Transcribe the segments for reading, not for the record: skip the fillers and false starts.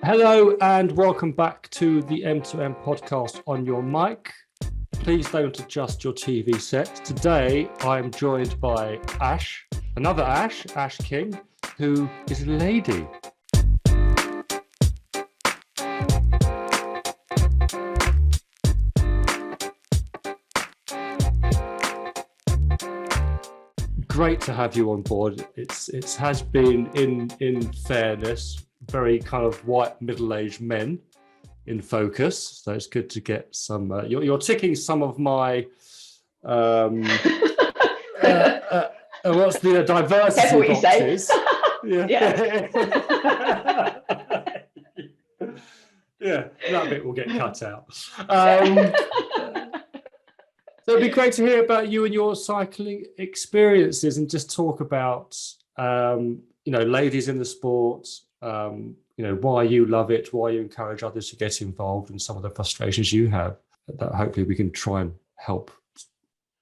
Hello and welcome back to the M2M podcast on your mic. Please don't adjust your TV set. Today I'm joined by Ash, another Ash King, who is a lady. Great to have you on board. It has been, in fairness, very kind of white middle-aged men in focus. So it's good to get some. You're ticking some of my. What's the diversity what boxes? Yeah. Yeah, that bit will get cut out. So it'd be great to hear about you and your cycling experiences, and just talk about, ladies in the sport, why you love it, why you encourage others to get involved, and some of the frustrations you have that hopefully we can try and help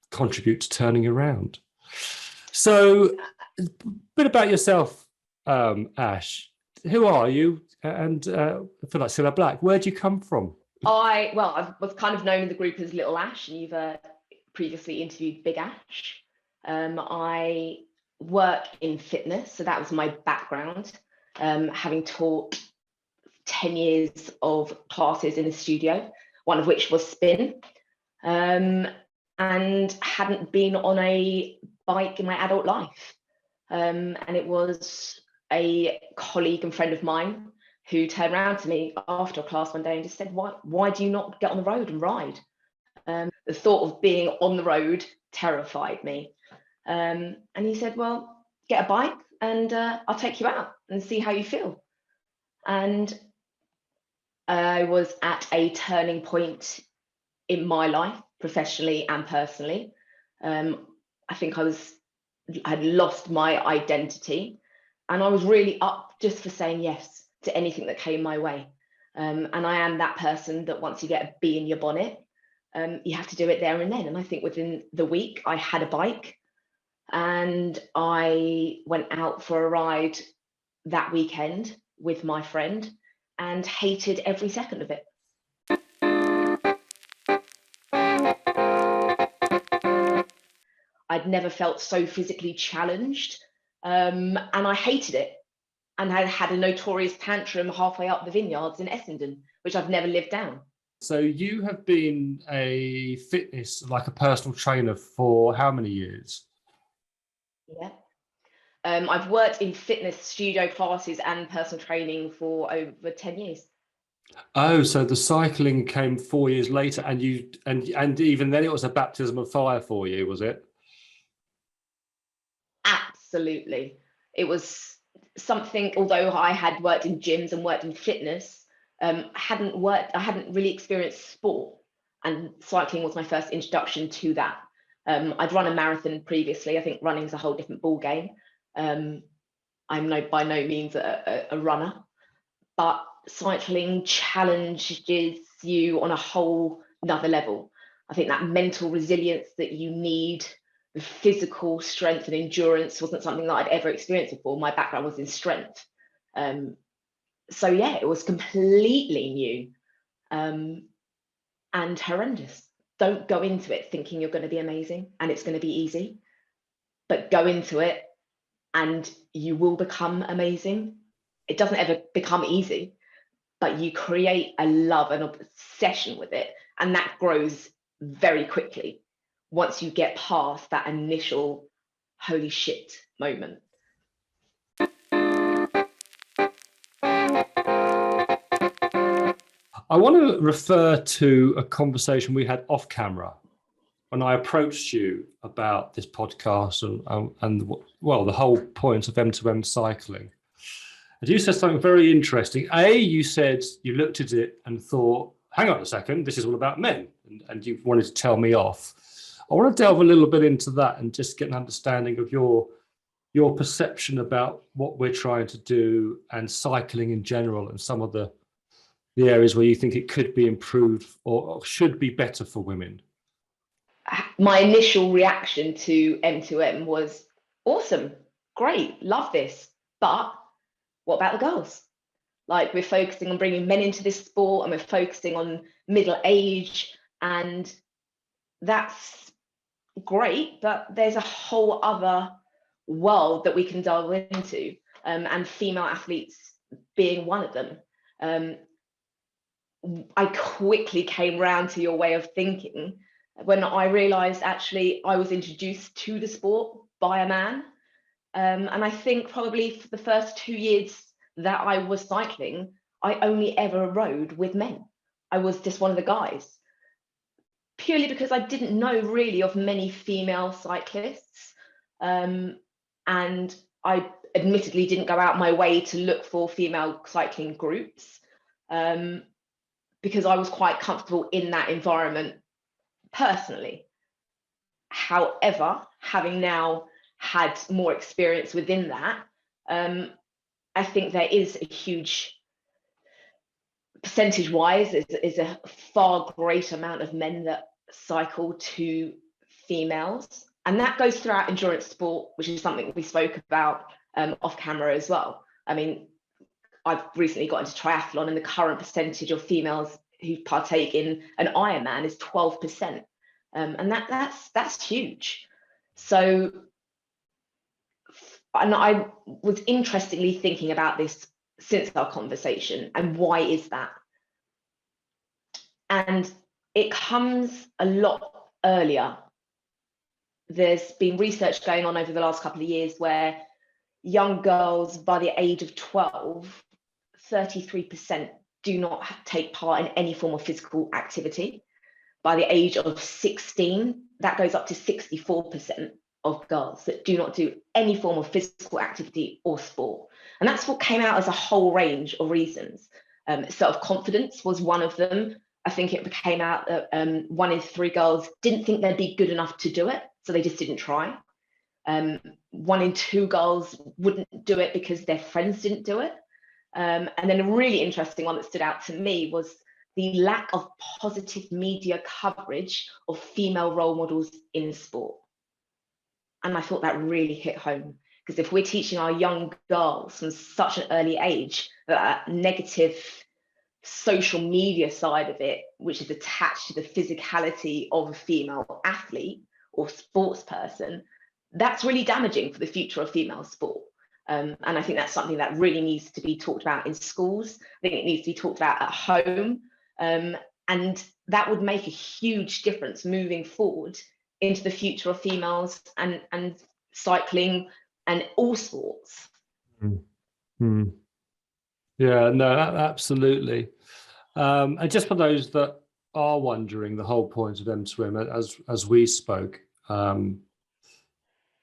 contribute to turning around. So a bit about yourself, Ash. Who are you? And I feel like Cilla Black, where do you come from? I was kind of known in the group as Little Ash, and you've previously interviewed Big Ash. I work in fitness, so that was my background, having taught 10 years of classes in a studio, one of which was spin, and hadn't been on a bike in my adult life. And it was a colleague and friend of mine who turned around to me after a class one day and just said, why do you not get on the road and ride? The thought of being on the road terrified me. And he said, well, get a bike and I'll take you out and see how you feel. And I was at a turning point in my life, professionally and personally. I think I had lost my identity, and I was really up just for saying yes to anything that came my way. And I am that person that once you get a bee in your bonnet, you have to do it there and then. And I think within the week I had a bike, and I went out for a ride that weekend with my friend and hated every second of it. I'd never felt so physically challenged, and I hated it. And I had a notorious tantrum halfway up the vineyards in Essendon, which I've never lived down. So you have been a like a personal trainer for how many years? Yeah. I've worked in fitness studio classes and personal training for over 10 years. Oh, so the cycling came 4 years later, and even then it was a baptism of fire for you, was it? Absolutely. It was something, although I had worked in gyms and worked in fitness, I hadn't really experienced sport, and cycling was my first introduction to that. I'd run a marathon previously. I think running's a whole different ball game. I'm by no means a runner, but cycling challenges you on a whole another level. I think that mental resilience that you need, the physical strength and endurance, wasn't something that I'd ever experienced before. My background was in strength. So yeah, it was completely new, and horrendous. Don't go into it thinking you're going to be amazing and it's going to be easy, but go into it and you will become amazing. It doesn't ever become easy, but you create a love and obsession with it, and that grows very quickly once you get past that initial holy shit moment. I want to refer to a conversation we had off camera when I approached you about this podcast and the whole point of M2M cycling. And you said something very interesting. You said you looked at it and thought, hang on a second, this is all about men, and you wanted to tell me off. I want to delve a little bit into that and just get an understanding of your perception about what we're trying to do and cycling in general, and some of the areas where you think it could be improved or should be better for women. My initial reaction to M2M was awesome, great, love this, but what about the girls? Like, we're focusing on bringing men into this sport, and we're focusing on middle age, and that's great, but there's a whole other world that we can delve into, and female athletes being one of them. I quickly came round to your way of thinking when I realised actually I was introduced to the sport by a man. And I think probably for the first 2 years that I was cycling, I only ever rode with men. I was just one of the guys, purely because I didn't know really of many female cyclists. And I admittedly didn't go out my way to look for female cycling groups, because I was quite comfortable in that environment personally. However, having now had more experience within that, I think there is a huge percentage-wise, is a far greater amount of men that cycle to females, and that goes throughout endurance sport, which is something we spoke about off camera as well. I mean, I've recently got into triathlon, and the current percentage of females who partake in an Ironman is 12%, and that's huge. So, and I was interestingly thinking about this since our conversation, and why is that? And it comes a lot earlier. There's been research going on over the last couple of years where young girls by the age of 12, 33% do not take part in any form of physical activity. By the age of 16, that goes up to 64% of girls that do not do any form of physical activity or sport. And that's what came out as a whole range of reasons. Self-confidence was one of them. I think it came out that 1 in 3 girls didn't think they'd be good enough to do it, so they just didn't try. 1 in 2 girls wouldn't do it because their friends didn't do it. And then a really interesting one that stood out to me was the lack of positive media coverage of female role models in sport. And I thought that really hit home, because if we're teaching our young girls from such an early age that negative social media side of it, which is attached to the physicality of a female athlete or sports person, that's really damaging for the future of female sport. And I think that's something that really needs to be talked about in schools. I think it needs to be talked about at home. And that would make a huge difference moving forward into the future of females and cycling and all sports. Mm-hmm. Yeah, no, absolutely. And just for those that are wondering, the whole point of m2M, as we spoke, when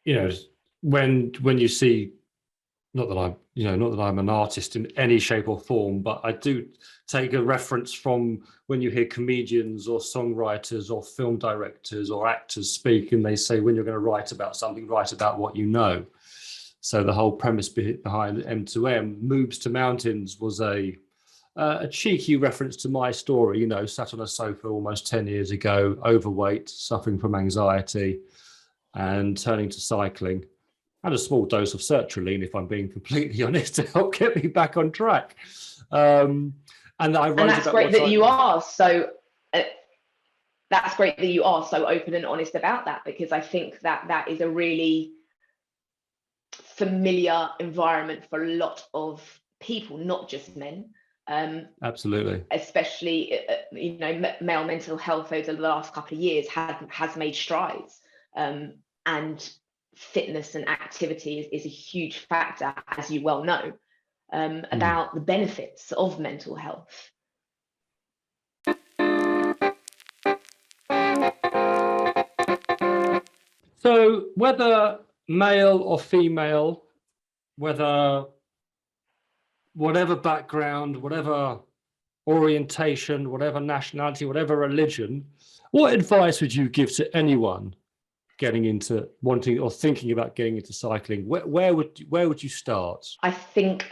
you see, not that I'm an artist in any shape or form, but I do take a reference from when you hear comedians or songwriters or film directors or actors speak, and they say, when you're going to write about something, write about what you know. So the whole premise behind m2M, Moves to Mountains, was a cheeky reference to my story, sat on a sofa almost 10 years ago, overweight, suffering from anxiety, and turning to cycling. And a small dose of sertraline, if I'm being completely honest, to help get me back on track. And that's great that you are so. That's great that you are so open and honest about that, because I think that is a really familiar environment for a lot of people, not just men. Absolutely. Especially, male mental health over the last couple of years has made strides, and fitness and activity is a huge factor, as you well know, about the benefits of mental health. So whether male or female, whatever background, whatever orientation, whatever nationality, whatever religion, what advice would you give to anyone getting into wanting or thinking about getting into cycling? Where would you start? I think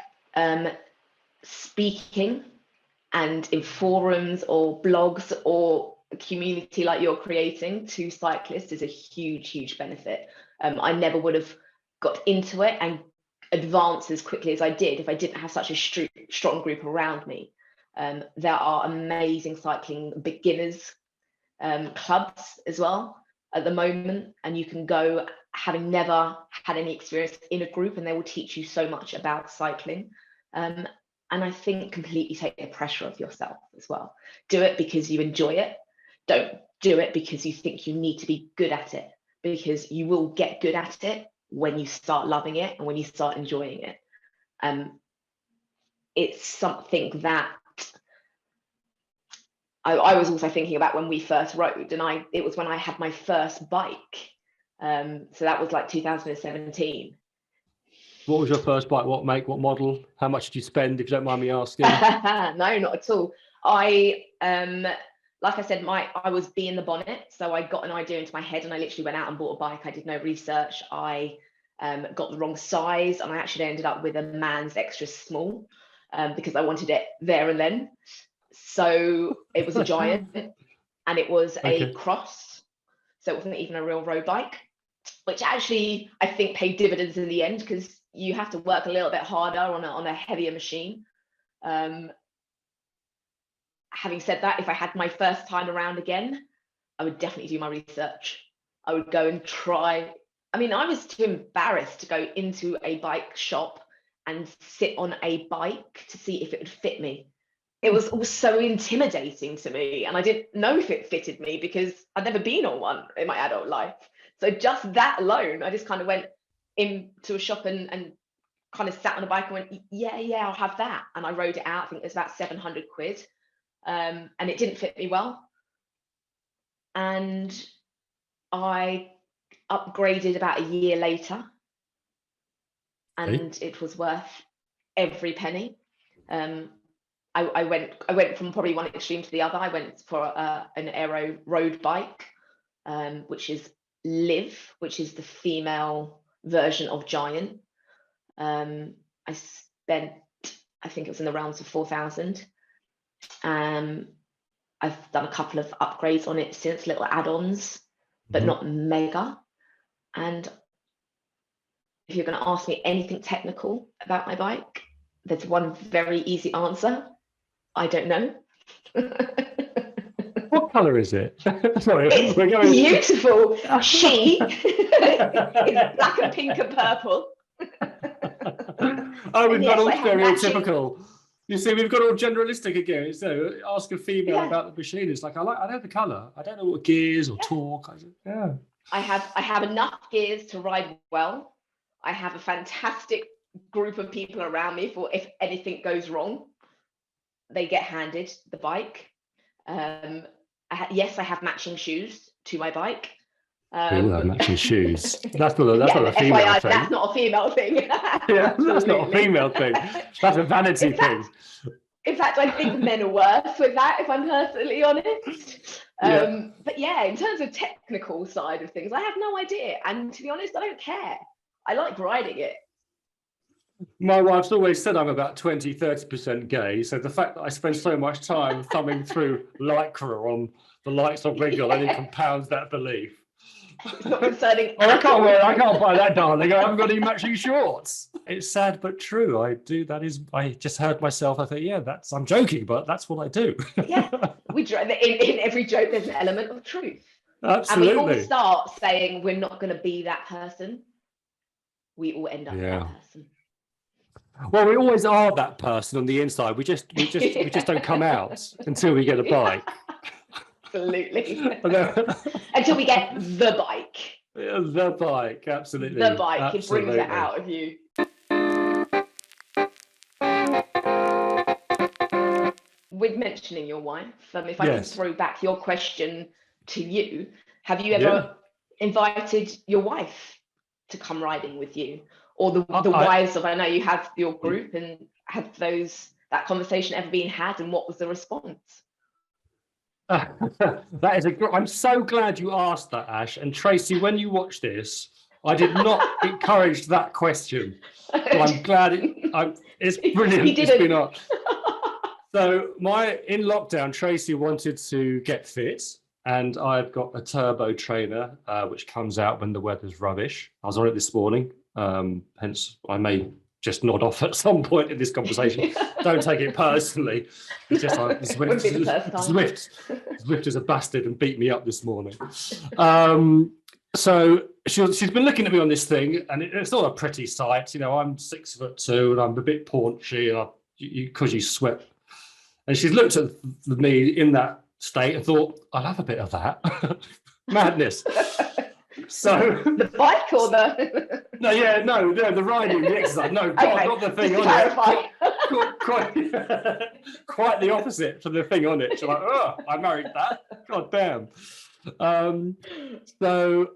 speaking and in forums or blogs or a community like you're creating to cyclists is a huge benefit. I never would have got into it and advance as quickly as I did if I didn't have such a strong group around me. There are amazing cycling beginners clubs as well at the moment, and you can go having never had any experience in a group, and they will teach you so much about cycling. And I think completely take the pressure off yourself as well. Do it because you enjoy it. Don't do it because you think you need to be good at it, because you will get good at it when you start loving it and when you start enjoying it. It's something that I was also thinking about when we first rode, and it was when I had my first bike. So that was like 2017. What was your first bike? What make, what model? How much did you spend, if you don't mind me asking? No, not at all. Like I said, I was in the bonnet, so I got an idea into my head and I literally went out and bought a bike. I did no research. I got the wrong size, and I actually ended up with a man's extra small because I wanted it there and then. So it was a Giant, and it was a cross, so it wasn't even a real road bike, which actually I think paid dividends in the end, because you have to work a little bit harder on a heavier machine. Having said that, if I had my first time around again, I would definitely do my research. I would go and try. I mean, I was too embarrassed to go into a bike shop and sit on a bike to see if it would fit me. It was so intimidating to me, and I didn't know if it fitted me because I'd never been on one in my adult life. So just that alone, I just kind of went into a shop and kind of sat on a bike and went, yeah, I'll have that. And I rode it out. I think it was about 700 quid. And it didn't fit me well. And I upgraded about a year later, and it was worth every penny. I went from probably one extreme to the other. I went for an aero road bike, which is Liv, which is the female version of Giant. I spent, I think it was in the realms of 4,000. I've done a couple of upgrades on it since, little add-ons, but not mega. And if you're going to ask me anything technical about my bike, there's one very easy answer. I don't know. What colour is it? Sorry, it's we're going... beautiful. It's black and pink and purple. Oh, we've got all stereotypical. You see, we've got all generalistic again. So ask a female about the machine. It's like, I know the colour. I don't know what gears or torque. I have enough gears to ride well. I have a fantastic group of people around me for if anything goes wrong, they get handed the bike. Yes, I have matching shoes to my bike. We all have matching shoes. That's not a female FYI, thing. That's not a female thing. Yeah, that's not a female thing. That's a vanity thing. In fact, I think men are worse with that, if I'm personally honest. But yeah, in terms of technical side of things, I have no idea. And to be honest, I don't care. I like riding it. My wife's always said I'm about 20-30% gay, so the fact that I spend so much time thumbing through Lycra on the likes of Wriggle only compounds that belief. It's not concerning. I can't buy that, darling. I haven't got any matching shorts. It's sad but true. I just heard myself. I thought, I'm joking, but that's what I do. Yeah, in every joke there's an element of truth. Absolutely. And we all start saying we're not going to be that person. We all end up that person. Well, we always are that person on the inside. We just don't come out until we get a bike. Absolutely. Until we get the bike. Yeah, the bike, absolutely. The bike, absolutely. It brings it out of you. With mentioning your wife, if I can throw back your question to you, have you ever invited your wife to come riding with you? Or the wives of, I know you have your group, and have that conversation ever been had, and what was the response? That is I'm so glad you asked that, Ash. And Tracy, when you watch this, I did not encourage that question. But I'm glad it's brilliant. He didn't. It's been on. So in lockdown, Tracy wanted to get fit, and I've got a turbo trainer, which comes out when the weather's rubbish. I was on it this morning. Hence, I may just nod off at some point in this conversation. Don't take it personally. It's just like Zwift is a bastard and beat me up this morning. So she's been looking at me on this thing, and it's not a pretty sight. You know, I'm 6'2" and I'm a bit paunchy, and because you sweat. And she's looked at me in that state and thought, I'll have a bit of that. Madness. So the bike or the the riding, the exercise. No, God, not the thing on it. Quite the opposite for the thing on it. She's like, oh, I married that. God damn. So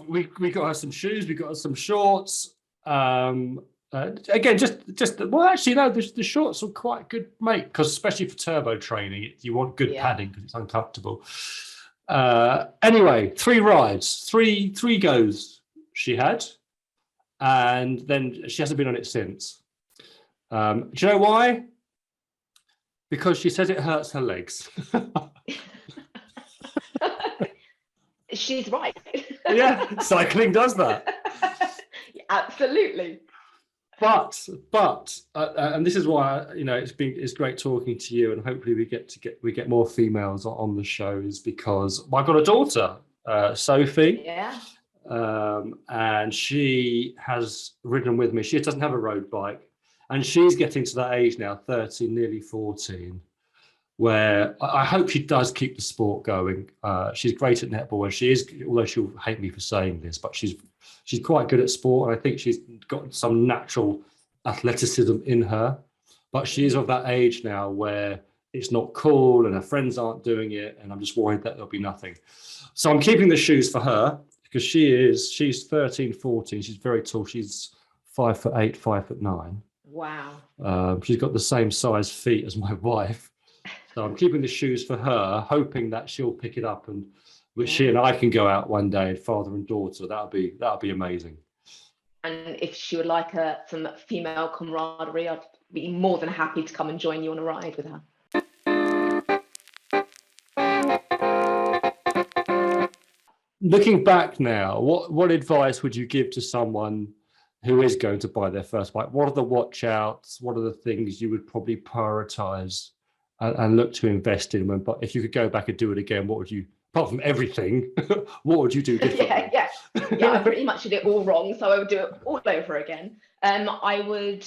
we got her some shoes, we got her some shorts. Again, the shorts are quite good, mate, because especially for turbo training, you want good padding because it's uncomfortable. Anyway, 3 rides, three goes she had, and then she hasn't been on it since. Do you know why? Because she says it hurts her legs. She's right. Yeah, cycling does that. Absolutely. But and this is why it's great talking to you, and hopefully we get more females on the show, is because I've got a daughter, Sophie. Yeah. And she has ridden with me. She doesn't have a road bike, and she's getting to that age now, 13, nearly 14, where I hope she does keep the sport going. She's great at netball, and she is, although she'll hate me for saying this, but she's quite good at sport, and I think she's got some natural athleticism in her. But she is of that age now where it's not cool and her friends aren't doing it, and I'm just worried that there'll be nothing. So I'm keeping the shoes for her, because she's 13, 14. She's very tall. She's 5'8", 5'9". Wow. She's got the same size feet as my wife. So I'm keeping the shoes for her, hoping that she'll pick it up, and she and I can go out one day, father and daughter. That'll be amazing. And if she would like some female camaraderie, I'd be more than happy to come and join you on a ride with her. Looking back now, what advice would you give to someone who is going to buy their first bike? What are the watch outs? What are the things you would probably prioritize and look to invest in? But if you could go back and do it again, what would you, apart from everything, what would you do differently? Yeah, I pretty much did it all wrong, so I would do it all over again. I would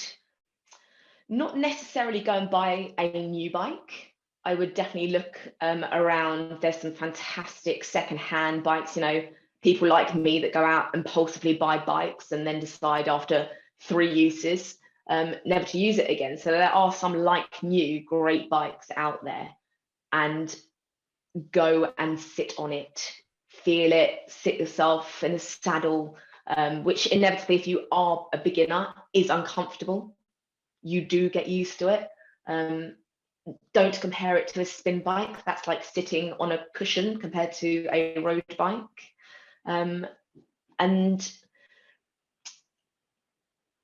not necessarily go and buy a new bike. I would definitely look around. There's some fantastic secondhand bikes, people like me that go out impulsively buy bikes and then decide after 3 uses never to use it again. So there are some like new great bikes out there, and go and sit on it, feel it, sit yourself in a saddle, which inevitably, if you are a beginner, is uncomfortable. You do get used to it. Don't compare it to a spin bike. That's like sitting on a cushion compared to a road bike. And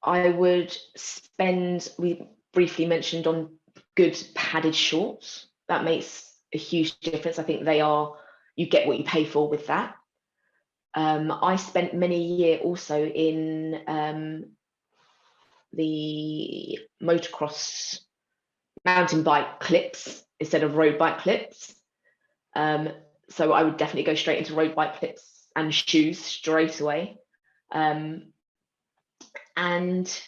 I would spend, we briefly mentioned, on good padded shorts. That makes a huge difference. I think you get what you pay for with that. I spent many a year also in the motocross mountain bike clips instead of road bike clips. So I would definitely go straight into road bike clips and shoes straight away. And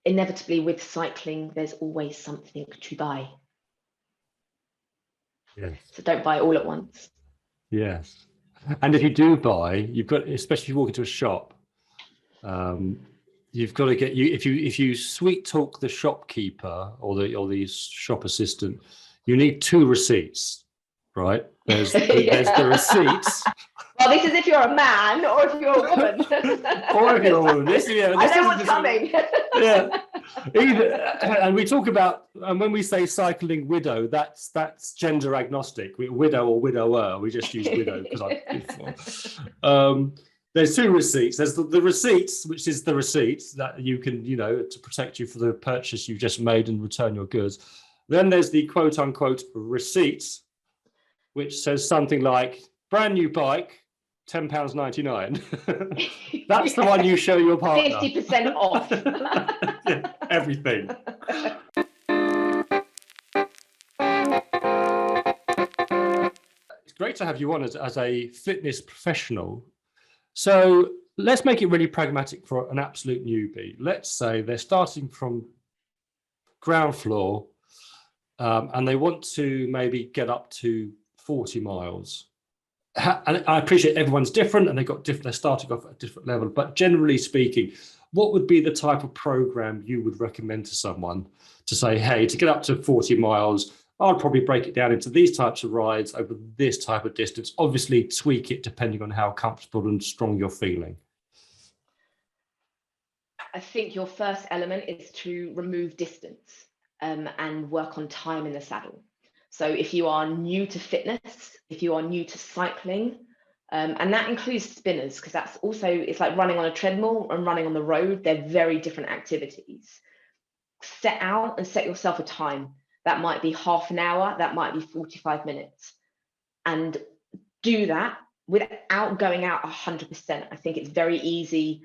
inevitably with cycling, there's always something to buy. Yes. So don't buy it all at once. Yes. And if you do buy, you've got, especially if you walk into a shop, you've got to get if you sweet talk the shopkeeper or the shop assistant, you need 2 receipts, right? There's the receipts. Well, this is if you're a man or if you're a woman. Or if you're a woman. This I know what's coming. Yeah. And we talk about, and when we say cycling widow, that's gender agnostic. Widow or widower. We just use widow because there's 2 receipts. There's the receipts, which is the receipts that you can, to protect you for the purchase you just made and return your goods. Then there's the quote unquote receipts, which says something like brand new bike, £10.99. That's the one you show your partner. 50% off. Yeah, everything. It's great to have you on as a fitness professional. So let's make it really pragmatic for an absolute newbie. Let's say they're starting from ground floor and they want to maybe get up to 40 miles. And I appreciate everyone's different and they're starting off at a different level, but generally speaking, what would be the type of program you would recommend to someone to say, hey, to get up to 40 miles, I'd probably break it down into these types of rides over this type of distance, obviously tweak it depending on how comfortable and strong you're feeling? I think your first element is to remove distance and work on time in the saddle. So if you are new to fitness, if you are new to cycling, and that includes spinners, because that's also, it's like running on a treadmill and running on the road. They're very different activities. Set out and set yourself a time. That might be half an hour, that might be 45 minutes. And do that without going out 100%. I think it's very easy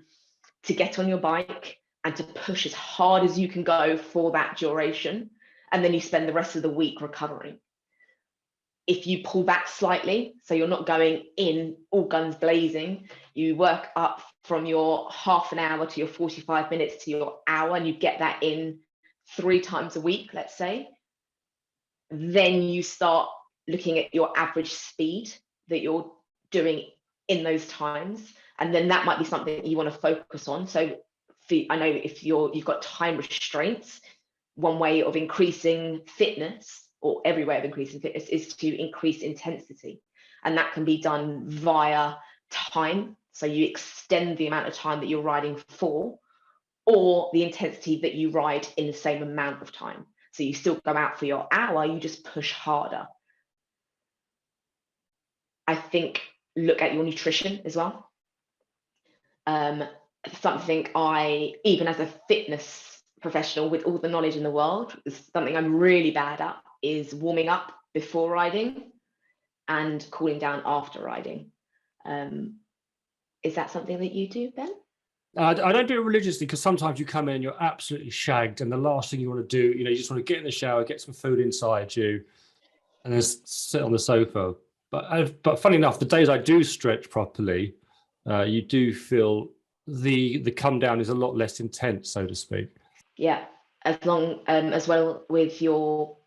to get on your bike and to push as hard as you can go for that duration. And then you spend the rest of the week recovering. If you pull back slightly, so you're not going in all guns blazing, you work up from your half an hour to your 45 minutes to your hour, and you get that in 3 times a week, let's say, then you start looking at your average speed that you're doing in those times. And then that might be something that you want to focus on. So I know if you've got time restraints, one way of increasing fitness, or every way of increasing fitness, is to increase intensity. And that can be done via time. So you extend the amount of time that you're riding for, or the intensity that you ride in the same amount of time. So you still go out for your hour, you just push harder. I think look at your nutrition as well. Something even as a fitness professional with all the knowledge in the world, something I'm really bad at is warming up before riding and cooling down after riding. Is that something that you do, Ben? I don't do it religiously, because sometimes you come in, you're absolutely shagged, and the last thing you want to do, you just want to get in the shower, get some food inside you, and then sit on the sofa. But funny enough, the days I do stretch properly, you do feel the come down is a lot less intense, so to speak. Yeah, as well with your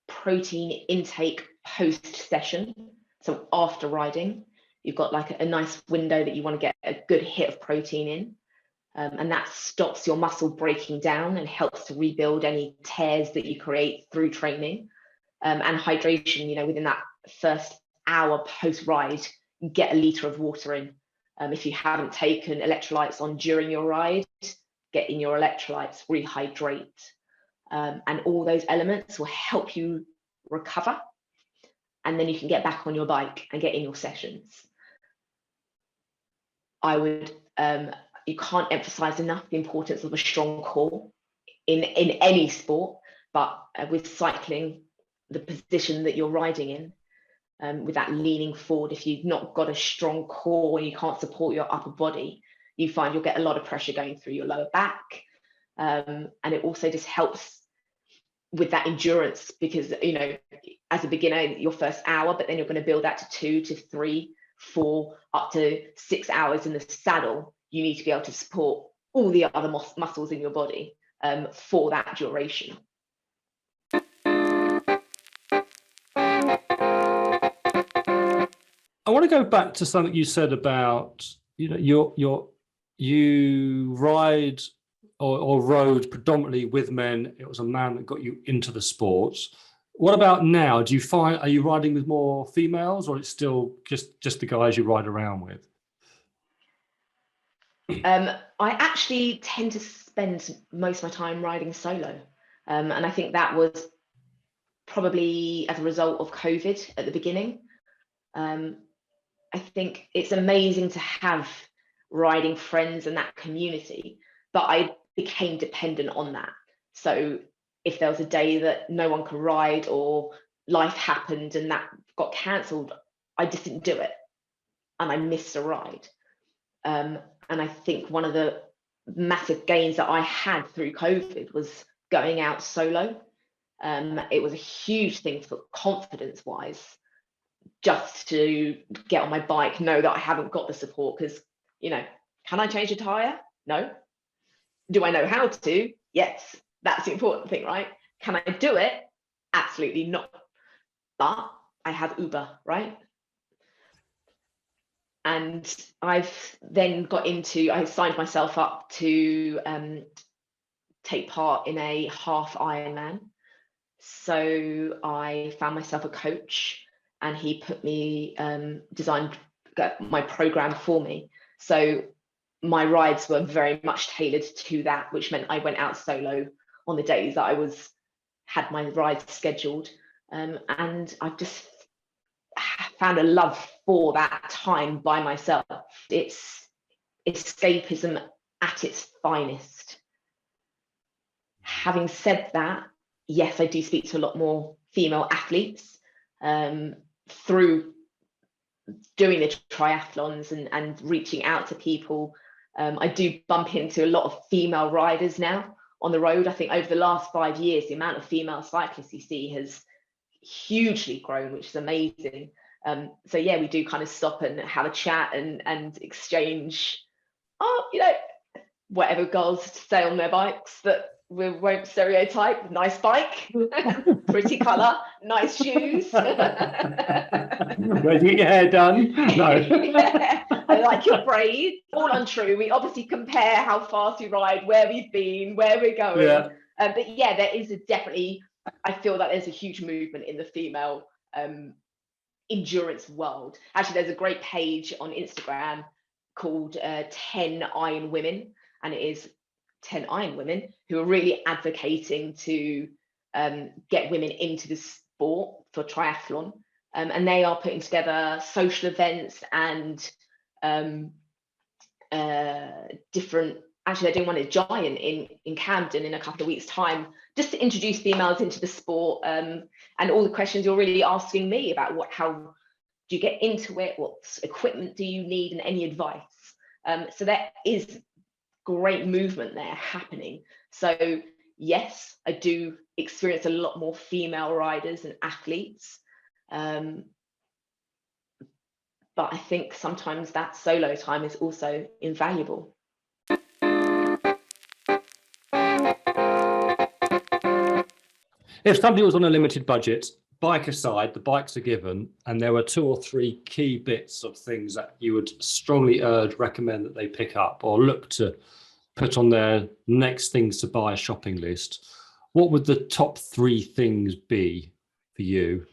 protein intake post session. So after riding, you've got like a nice window that you want to get a good hit of protein in. And that stops your muscle breaking down and helps to rebuild any tears that you create through training. And hydration, within that first hour post-ride, get a litre of water in. If you haven't taken electrolytes on during your ride, get in your electrolytes, rehydrate. And all those elements will help you recover. And then you can get back on your bike and get in your sessions. You can't emphasize enough the importance of a strong core in any sport, but with cycling, the position that you're riding in, with that leaning forward, if you've not got a strong core and you can't support your upper body, you find you'll get a lot of pressure going through your lower back. And it also just helps with that endurance, because, as a beginner, your first hour, but then you're going to build that to 2 to 3, 4, up to 6 hours in the saddle. You need to be able to support all the other muscles in your body for that duration. I want to go back to something you said about, you ride or rode predominantly with men. It was a man that got you into the sports. What about now? Are you riding with more females, or it's still just the guys you ride around with? I actually tend to spend most of my time riding solo. And I think that was probably as a result of COVID at the beginning. I think it's amazing to have riding friends and that community, but I became dependent on that. So if there was a day that no one could ride or life happened and that got cancelled, I just didn't do it. and I missed a ride. And I think one of the massive gains that I had through COVID was going out solo. It was a huge thing for confidence wise, just to get on my bike, know that I haven't got the support, because, can I change a tire? No. Do I know how to? Yes, that's the important thing, right? Can I do it? Absolutely not. But I have Uber, right? And I've then I signed myself up to take part in a half Ironman. So I found myself a coach, and he put me, designed my program for me. So my rides were very much tailored to that, which meant I went out solo on the days that I had my rides scheduled. And I've just found a love for that time by myself. It's escapism at its finest. Having said that, yes, I do speak to a lot more female athletes through doing the triathlons and reaching out to people. I do bump into a lot of female riders now on the road. I think over the last 5 years, the amount of female cyclists you see has hugely grown, which is amazing. So yeah, we do kind of stop and have a chat and exchange, whatever girls say on their bikes that we won't stereotype. Nice bike, pretty colour, nice shoes. Where do you get your hair done? No. Yeah, I like your braids. All untrue. We obviously compare how fast we ride, where we've been, where we're going. Yeah. But yeah, there is definitely, I feel that there's a huge movement in the female endurance world. Actually, there's a great page on Instagram called 10 Iron Women, and it is 10 Iron Women who are really advocating to get women into the sport for triathlon. And they are putting together social events and different, actually they're doing one at Giant in Camden in a couple of weeks' time, just to introduce females into the sport, and all the questions you're really asking me about how do you get into it, what equipment do you need, and any advice. So there is great movement there happening. So yes, I do experience a lot more female riders and athletes, but I think sometimes that solo time is also invaluable. If somebody was on a limited budget, bike aside, the bikes are given, and there were 2 or 3 key bits of things that you would strongly recommend that they pick up or look to put on their next things to buy shopping list, what would the top 3 things be for you?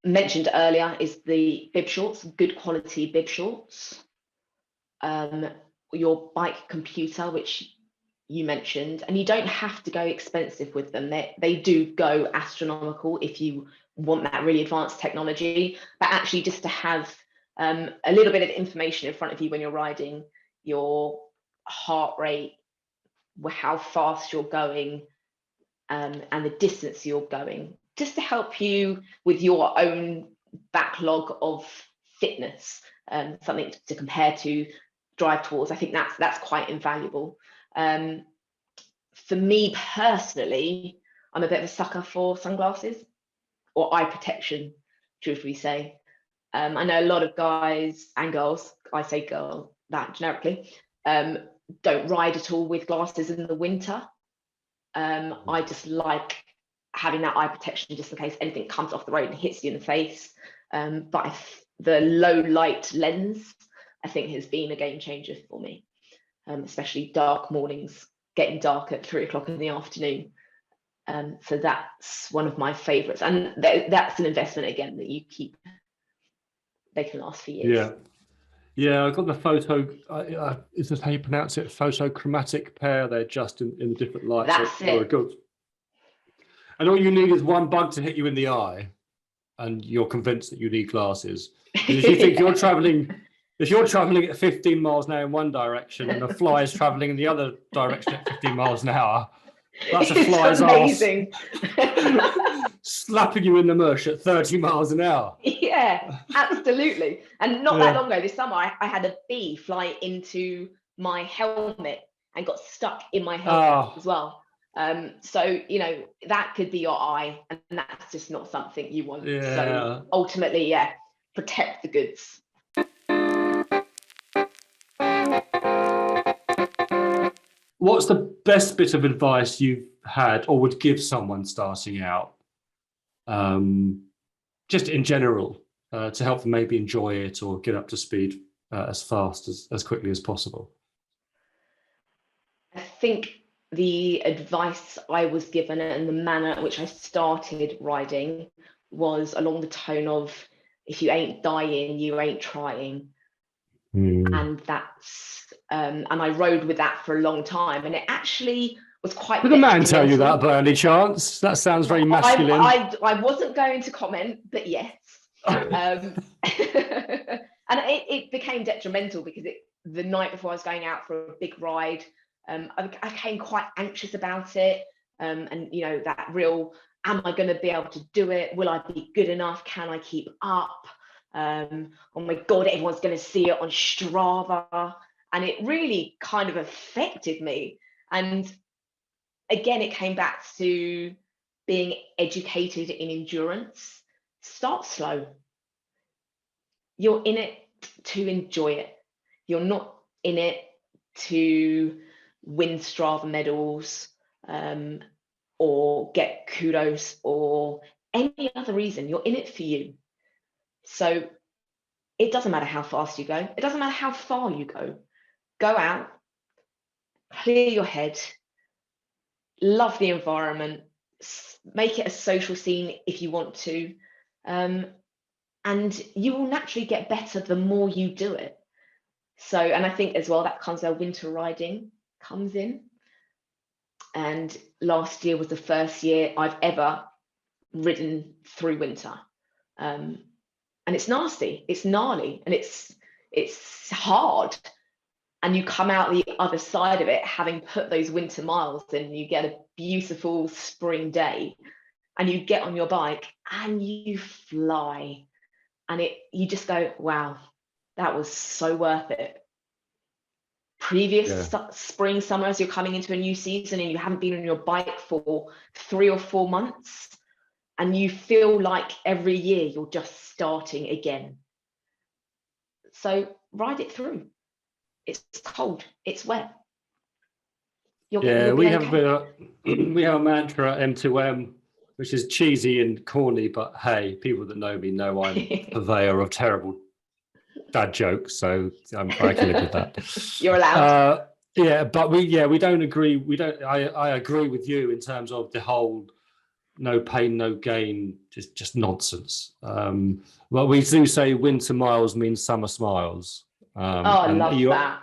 Mentioned earlier is the bib shorts, good quality bib shorts. Your bike computer, which you mentioned, and you don't have to go expensive with them. They do go astronomical if you want that really advanced technology, but actually just to have a little bit of information in front of you when you're riding, your heart rate, how fast you're going, and the distance you're going, just to help you with your own backlog of fitness, something to compare to, drive towards. I think that's quite invaluable. For me personally, I'm a bit of a sucker for sunglasses or eye protection, truthfully say. I know a lot of guys and girls, I say girl that generically, don't ride at all with glasses in the winter. I just like having that eye protection just in case anything comes off the road and hits you in the face. But the low light lens, I think, has been a game changer for me, especially dark mornings, getting dark at 3 o'clock in the afternoon. So that's one of my favorites. And that's an investment, again, that you keep. They can last for years. Yeah. Yeah, I've got the photo, is this how you pronounce it? Photochromatic pair. They're just in different lights. That's it. Good. And all you need is one bug to hit you in the eye, and you're convinced that you need glasses. If you think you're traveling, if you're traveling at 15 miles an hour in one direction and a fly is traveling in the other direction at 15 miles an hour, That's a fly's amazing. Slapping you in the mush at 30 miles an hour. Yeah, absolutely. And not that long ago, this summer, I had a bee fly into my helmet and got stuck in my helmet as well. So, you know, that could be your eye, and that's just not something you want. Yeah. So ultimately, yeah, protect the goods. What's the best bit of advice you've had or would give someone starting out, just in general, to help them maybe enjoy it or get up to speed as fast as quickly as possible? I think the advice I was given and the manner in which I started riding was along the tone of, if you ain't dying, you ain't trying. And that's and I rode with that for a long time, and it actually was quite. Did a man tell you that by any chance? That sounds very masculine. I wasn't going to comment, but yes. And it became detrimental because the night before I was going out for a big ride, I became quite anxious about it, and you know, that real, am I going to be able to do it? Will I be good enough? Can I keep up? Oh my God, everyone's going to see it on Strava. And it really kind of affected me. And again, it came back to being educated in endurance. Start slow. You're in it to enjoy it. You're not in it to win Strava medals, or get kudos or any other reason. You're in it for you. So it doesn't matter how fast you go. It doesn't matter how far you go. Go out, clear your head, love the environment, make it a social scene if you want to. And you will naturally get better the more you do it. So, and I think as well, that comes where winter riding comes in. And last year was the first year I've ever ridden through winter. And it's nasty, it's gnarly, and it's hard. And you come out the other side of it having put those winter miles in. You get a beautiful spring day, and you get on your bike and you fly, and you just go, wow, that was so worth it. Previous spring, summer, as you're coming into a new season and you haven't been on your bike for 3 or 4 months, and you feel like every year you're just starting again. So ride it through. It's cold, it's wet. We have a mantra at m2M, which is cheesy and corny, but hey, people that know me know I'm a purveyor of terrible dad jokes, so I can live with that. You're allowed. But we don't agree. I agree with you in terms of the whole no pain, no gain, just nonsense. Well, we do say winter miles means summer smiles. I love that.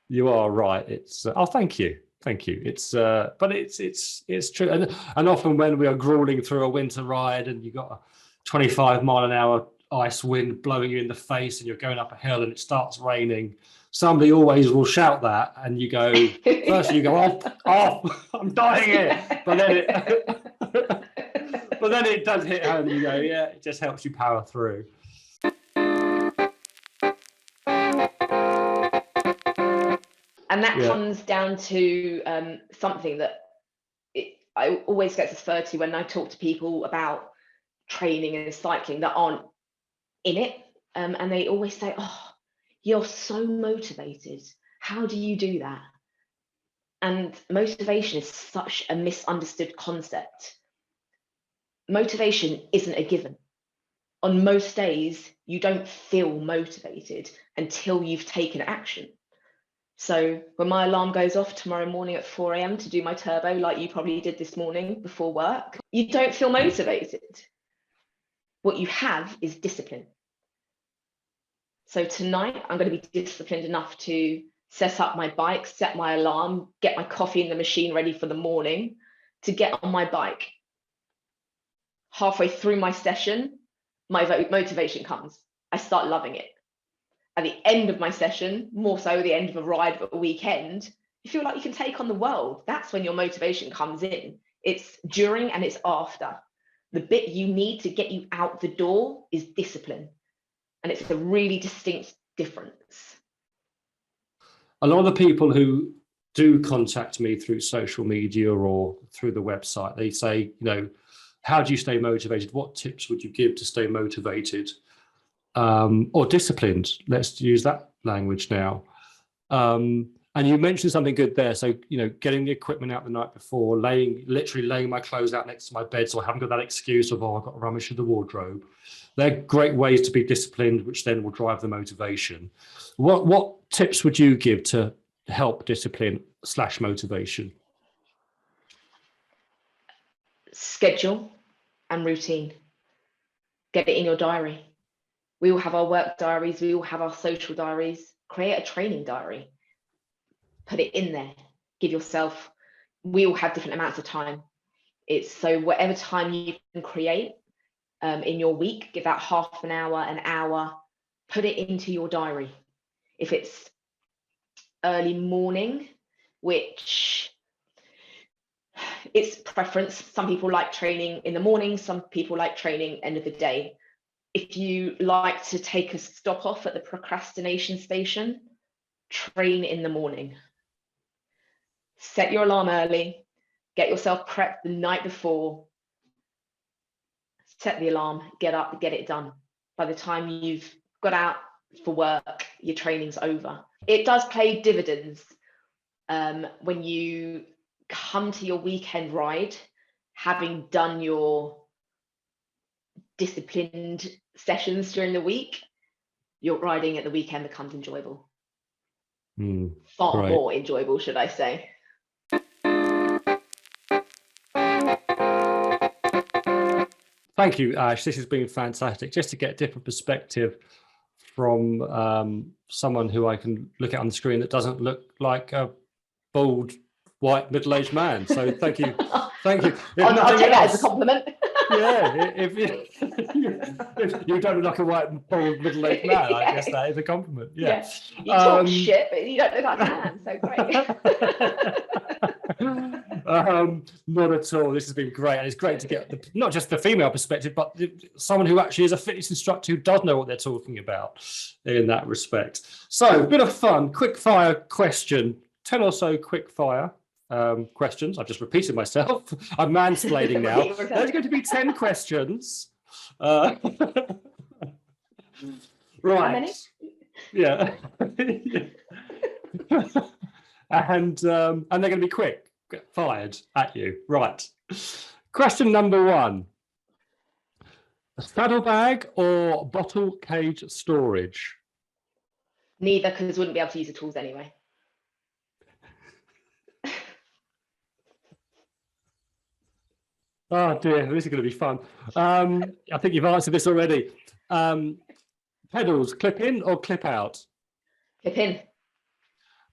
You are right. It's thank you. It's but it's true, and often when we are grueling through a winter ride and you've got a 25 mile an hour ice wind blowing you in the face and you're going up a hill and it starts raining, somebody always will shout that, and you go first you go off, I'm dying here, but then it does hit home and you go, yeah, it just helps you power through. And that comes down to something that I always get referred to when I talk to people about training and cycling that aren't in it. And they always say, oh, you're so motivated. How do you do that? And motivation is such a misunderstood concept. Motivation isn't a given. On most days, you don't feel motivated until you've taken action. So when my alarm goes off tomorrow morning at 4 a.m. to do my turbo, like you probably did this morning before work, you don't feel motivated. What you have is discipline. So tonight, I'm going to be disciplined enough to set up my bike, set my alarm, get my coffee in the machine ready for the morning, to get on my bike. Halfway through my session, my motivation comes. I start loving it. At the end of my session, more so the end of a ride of a weekend, you feel like you can take on the world, that's when your motivation comes in. It's during and it's after. The bit you need to get you out the door is discipline. And it's a really distinct difference. A lot of the people who do contact me through social media or through the website, they say, how do you stay motivated? What tips would you give to stay motivated or disciplined? Let's use that language now. And you mentioned something good there. So, getting the equipment out the night before, literally laying my clothes out next to my bed so I haven't got that excuse of, I've got to rummage through the wardrobe. They're great ways to be disciplined, which then will drive the motivation. What tips would you give to help discipline / motivation? Schedule and routine. Get it in your diary. We all have our work diaries. We all have our social diaries. Create a training diary. Put it in there. Give yourself, we all have different amounts of time. It's so whatever time you can create in your week, give that half an hour, put it into your diary. If it's early morning, which it's preference. Some people like training in the morning, some people like training end of the day. If you like to take a stop off at the procrastination station, train in the morning. Set your alarm early, get yourself prepped the night before, set the alarm, get up, get it done. By the time you've got out for work, your training's over. It does pay dividends when you come to your weekend ride, having done your disciplined sessions during the week, your riding at the weekend becomes enjoyable. Far more enjoyable, should I say. Thank you, Ash. This has been fantastic. Just to get a different perspective from someone who I can look at on the screen that doesn't look like a bald, white, middle-aged man. So thank you. Thank you. I'll take that as a compliment. Yeah, if you don't look like a white, bald, middle-aged man, I guess that is a compliment. Yeah. You talk shit, but you don't look like a man, so great. Not at all. This has been great, and it's great to get not just the female perspective, but someone who actually is a fitness instructor who does know what they're talking about in that respect. So, a bit of fun, quick fire question, 10 or so quick fire questions. I've just repeated myself. I'm mansplaining now. There's going to be 10 questions. Right. How many? Yeah. And they're going to be quick, fired at you. Right. Question number 1. Saddlebag or bottle cage storage? Neither, because I wouldn't be able to use the tools anyway. Oh dear, this is going to be fun. I think you've answered this already. Pedals, clip in or clip out? Clip in.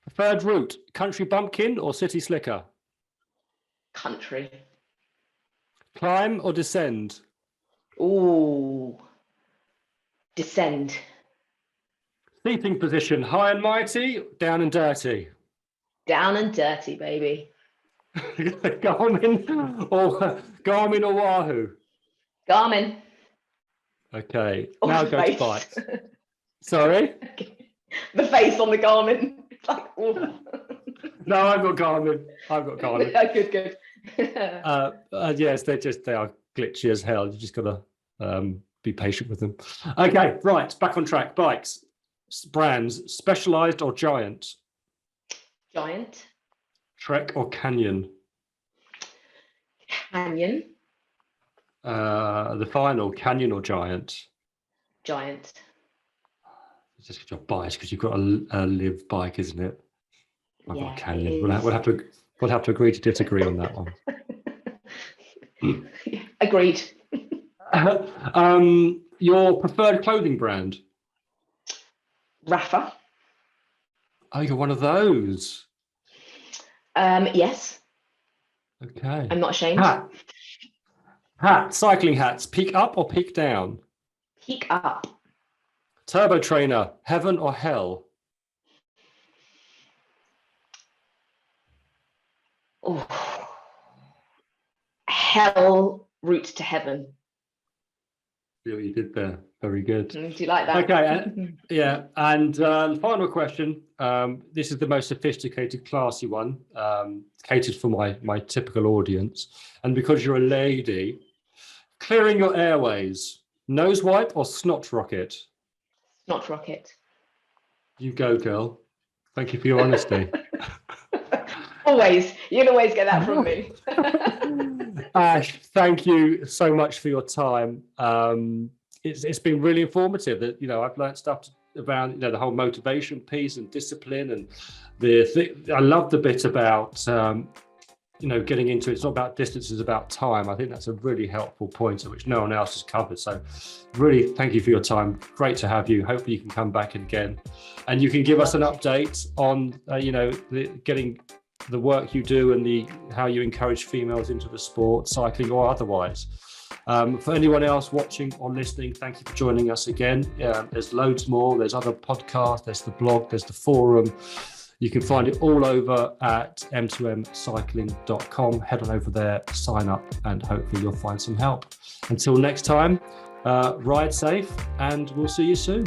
Preferred route, country bumpkin or city slicker? Country. Climb or descend? Ooh. Descend. Seating position, high and mighty, down and dirty? Down and dirty, baby. Garmin or Wahoo? Garmin. Okay, now go to bikes. Sorry? Okay. The face on the Garmin. It's like, oh. No, I've got Garmin. Good. Yes, they are glitchy as hell. You just got to be patient with them. Okay, right, back on track. Bikes, brands, Specialized or Giant? Giant. Trek or Canyon? Canyon. The final, Canyon or Giant? Giant. It's just your bike because you've got a live bike, isn't it? I've got a Canyon. We'll have to agree to disagree on that one. Agreed. Your preferred clothing brand? Rafa. Oh, you're one of those. Yes. Okay. I'm not ashamed. Hat. Cycling hats. Peak up or peak down? Peak up. Turbo trainer. Heaven or hell? Oh, hell route to heaven. See what you did there. Very good. Do you like that? Okay. Yeah. And the final question. This is the most sophisticated, classy one, catered for my typical audience. And because you're a lady, clearing your airways, nose wipe or snot rocket? Snot rocket. You go, girl. Thank you for your honesty. Always. You'll always get that from me. Ash, thank you so much for your time. It's been really informative. That I've learned stuff around the whole motivation piece and discipline, and I love the bit about getting into it. It's not about distance, it's about time. I think that's a really helpful point, which no one else has covered. So really thank you for your time. Great to have you. Hopefully you can come back again and you can give us an update on getting the work you do and how you encourage females into the sport, cycling or otherwise. For anyone else watching or listening, thank you for joining us again. There's loads more. There's other podcasts, there's the blog, there's the forum. You can find it all over at m2mcycling.com. Head on over there, sign up, and hopefully you'll find some help. Until next time, ride safe, and we'll see you soon.